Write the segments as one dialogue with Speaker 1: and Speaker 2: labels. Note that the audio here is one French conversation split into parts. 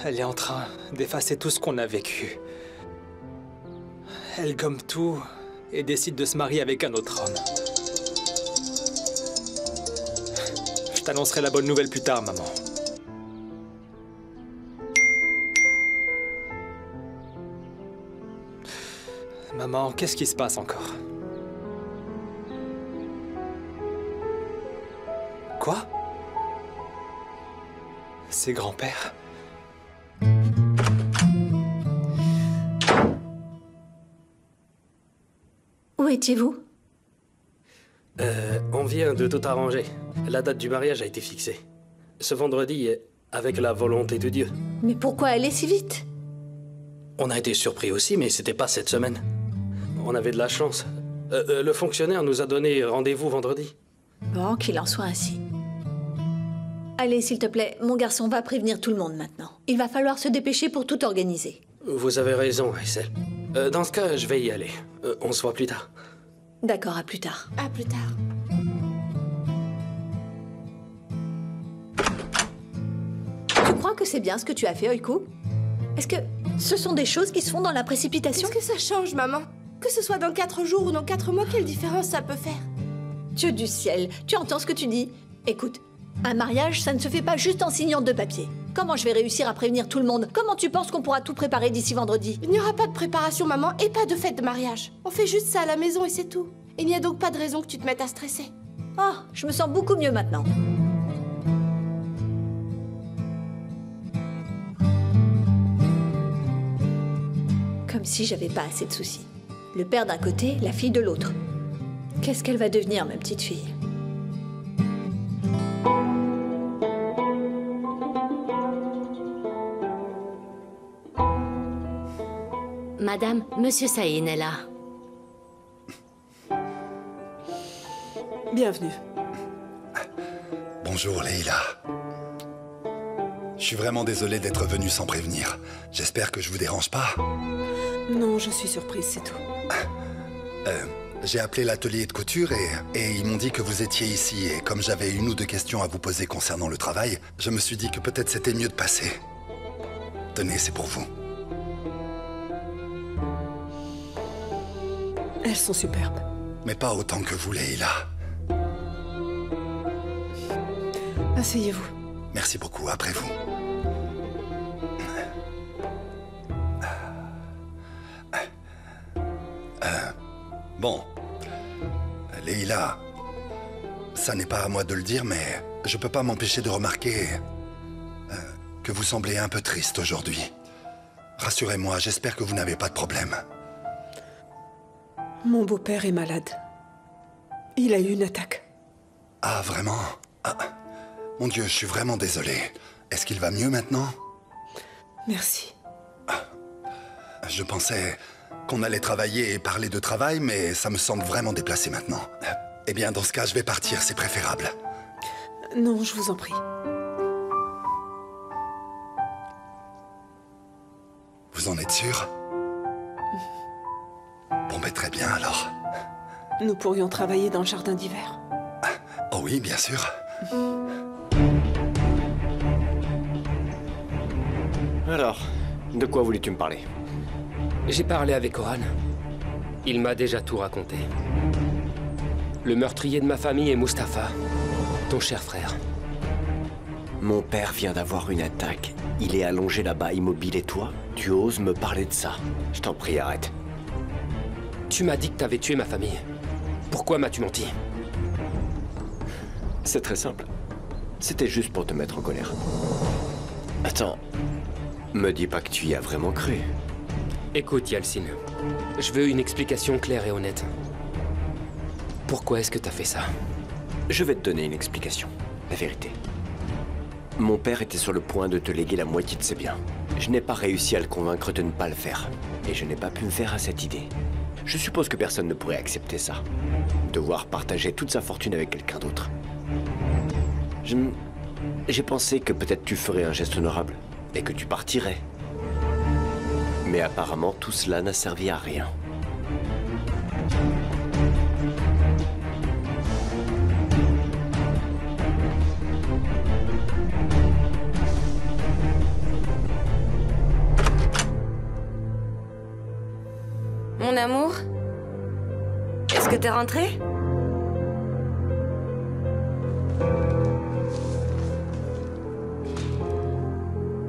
Speaker 1: Elle est en train d'effacer tout ce qu'on a vécu. Elle gomme tout et décide de se marier avec un autre homme. Je t'annoncerai la bonne nouvelle plus tard, maman. Maman, qu'est-ce qui se passe encore? Quoi? C'est grand-père?
Speaker 2: Où étiez-vous?
Speaker 3: On vient de tout arranger. La date du mariage a été fixée. Ce vendredi, avec la volonté de Dieu.
Speaker 2: Mais pourquoi aller si vite?
Speaker 3: On a été surpris aussi, mais c'était pas cette semaine. On avait de la chance. Le fonctionnaire nous a donné rendez-vous vendredi.
Speaker 2: Bon, qu'il en soit ainsi. Allez, s'il te plaît, mon garçon va prévenir tout le monde maintenant. Il va falloir se dépêcher pour tout organiser.
Speaker 3: Vous avez raison, Aïssel. Dans ce cas, je vais y aller. On se voit plus tard.
Speaker 2: D'accord, à plus tard.
Speaker 4: À plus tard.
Speaker 2: Tu crois que c'est bien ce que tu as fait, Oiku? Est-ce que ce sont des choses qui se font dans la précipitation?
Speaker 4: Qu'est-ce que ça change, maman? Que ce soit dans 4 jours ou dans 4 mois, quelle différence ça peut faire?
Speaker 2: Dieu du ciel, tu entends ce que tu dis? Écoute, un mariage, ça ne se fait pas juste en signant 2 papiers. Comment je vais réussir à prévenir tout le monde? Comment tu penses qu'on pourra tout préparer d'ici vendredi?
Speaker 4: Il n'y aura pas de préparation, maman, et pas de fête de mariage. On fait juste ça à la maison et c'est tout. Il n'y a donc pas de raison que tu te mettes à stresser.
Speaker 2: Oh, je me sens beaucoup mieux maintenant. Comme si j'avais pas assez de soucis. Le père d'un côté, la fille de l'autre. Qu'est-ce qu'elle va devenir, ma petite fille?
Speaker 5: Madame, Monsieur Saïn est là.
Speaker 6: Bienvenue.
Speaker 7: Bonjour, Leïla. Je suis vraiment désolé d'être venu sans prévenir. J'espère que je vous dérange pas.
Speaker 6: Non, je suis surprise, c'est tout.
Speaker 7: J'ai appelé l'atelier de couture et ils m'ont dit que vous étiez ici. Et comme j'avais 1 ou 2 questions à vous poser concernant le travail, je me suis dit que peut-être c'était mieux de passer. Tenez, c'est pour vous.
Speaker 6: Elles sont superbes.
Speaker 7: Mais pas autant que vous, Leïla.
Speaker 6: Asseyez-vous.
Speaker 7: Merci beaucoup, après vous. Bon, Leïla, ça n'est pas à moi de le dire, mais je peux pas m'empêcher de remarquer que vous semblez un peu triste aujourd'hui. Rassurez-moi, j'espère que vous n'avez pas de problème.
Speaker 6: Mon beau-père est malade. Il a eu une attaque.
Speaker 7: Ah, vraiment? Ah, mon Dieu, je suis vraiment désolé. Est-ce qu'il va mieux maintenant?
Speaker 6: Merci.
Speaker 7: Je pensais qu'on allait travailler et parler de travail, mais ça me semble vraiment déplacé maintenant. Eh bien, dans ce cas, je vais partir, c'est préférable.
Speaker 6: Non, je vous en prie.
Speaker 7: Vous en êtes sûr? Bon, ben très bien alors.
Speaker 6: Nous pourrions travailler dans le jardin d'hiver.
Speaker 7: Oh oui, bien sûr.
Speaker 8: Alors, de quoi voulais-tu me parler?
Speaker 3: J'ai parlé avec Oran. Il m'a déjà tout raconté. Le meurtrier de ma famille est Mustapha, ton cher frère.
Speaker 8: Mon père vient d'avoir une attaque. Il est allongé là-bas, immobile, et toi, tu oses me parler de ça? Je t'en prie, arrête.
Speaker 3: Tu m'as dit que t'avais tué ma famille. Pourquoi m'as-tu menti?
Speaker 8: C'est très simple. C'était juste pour te mettre en colère. Attends, me dis pas que tu y as vraiment cru.
Speaker 3: Écoute, Yalcin, je veux une explication claire et honnête. Pourquoi est-ce que t'as fait ça?
Speaker 8: Je vais te donner une explication, la vérité. Mon père était sur le point de te léguer la moitié de ses biens. Je n'ai pas réussi à le convaincre de ne pas le faire. Et je n'ai pas pu me faire à cette idée. Je suppose que personne ne pourrait accepter ça. Devoir partager toute sa fortune avec quelqu'un d'autre. J'ai pensé que peut-être tu ferais un geste honorable et que tu partirais. Mais apparemment, tout cela n'a servi à rien.
Speaker 9: Mon amour? Est-ce que t'es rentré?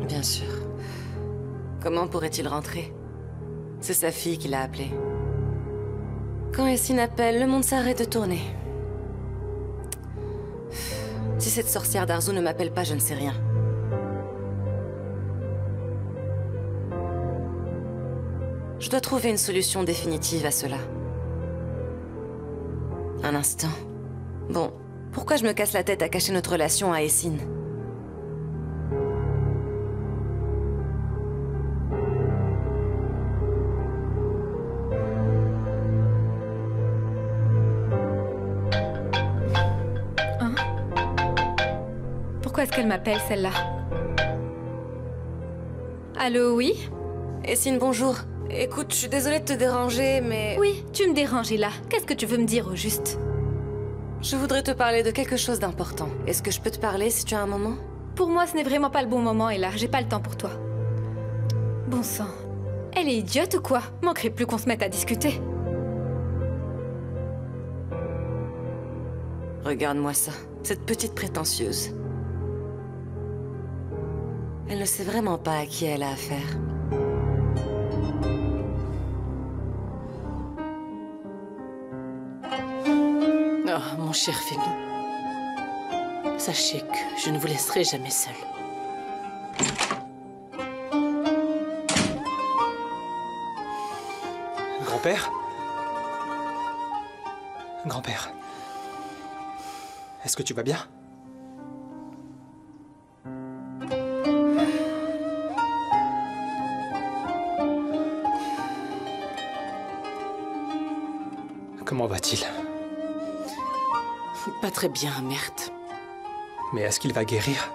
Speaker 9: Bien sûr. Comment pourrait-il rentrer? C'est sa fille qui l'a appelé. Quand Essine appelle, le monde s'arrête de tourner. Si cette sorcière d'Arzu ne m'appelle pas, je ne sais rien. Je dois trouver une solution définitive à cela. Un instant. Bon, pourquoi je me casse la tête à cacher notre relation à Essine?
Speaker 10: Hein? Pourquoi est-ce qu'elle m'appelle, celle-là? Allô, oui?
Speaker 9: Essine, bonjour. Écoute, je suis désolée de te déranger, mais...
Speaker 10: Oui, tu me déranges, là. Qu'est-ce que tu veux me dire au juste?
Speaker 9: Je voudrais te parler de quelque chose d'important. Est-ce que je peux te parler si tu as un moment?
Speaker 10: Pour moi, ce n'est vraiment pas le bon moment, Ella. J'ai pas le temps pour toi. Bon sang. Elle est idiote ou quoi? Manquerait plus qu'on se mette à discuter.
Speaker 9: Regarde-moi ça. Cette petite prétentieuse. Elle ne sait vraiment pas à qui elle a affaire.
Speaker 11: Oh, mon cher Femi. Sachez que je ne vous laisserai jamais seul.
Speaker 1: Grand-père? Grand-père. Est-ce que tu vas bien? Comment va-t-il?
Speaker 11: Pas très bien, merde.
Speaker 1: Mais est-ce qu'il va guérir?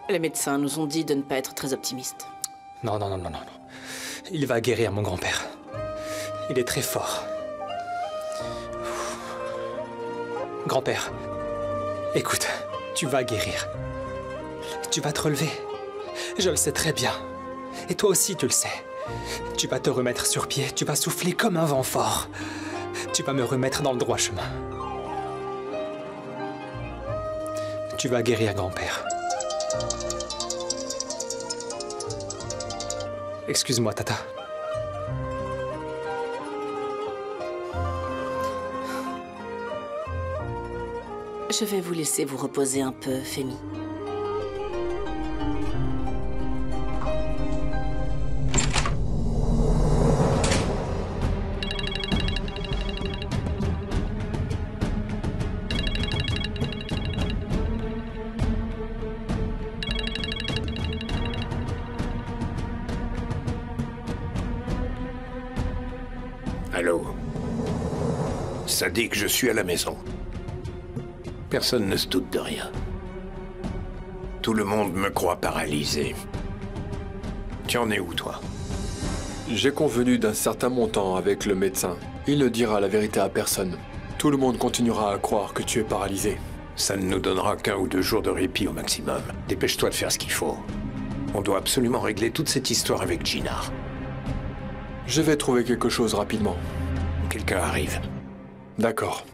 Speaker 11: Les médecins nous ont dit de ne pas être très optimistes.
Speaker 1: Non. Il va guérir, mon grand-père. Il est très fort. Grand-père, écoute, tu vas guérir. Tu vas te relever. Je le sais très bien. Et toi aussi, tu le sais. Tu vas te remettre sur pied, tu vas souffler comme un vent fort. Tu vas me remettre dans le droit chemin. Tu vas guérir, grand-père. Excuse-moi, Tata.
Speaker 11: Je vais vous laisser vous reposer un peu, Femi.
Speaker 12: Allô? Ça dit que je suis à la maison. Personne ne se doute de rien. Tout le monde me croit paralysé. Tu en es où, toi?
Speaker 13: J'ai convenu d'un certain montant avec le médecin. Il ne dira la vérité à personne. Tout le monde continuera à croire que tu es paralysé.
Speaker 12: Ça ne nous donnera qu'1 ou 2 jours de répit au maximum. Dépêche-toi de faire ce qu'il faut. On doit absolument régler toute cette histoire avec Jinar.
Speaker 13: Je vais trouver quelque chose rapidement.
Speaker 12: Quelqu'un arrive.
Speaker 13: D'accord.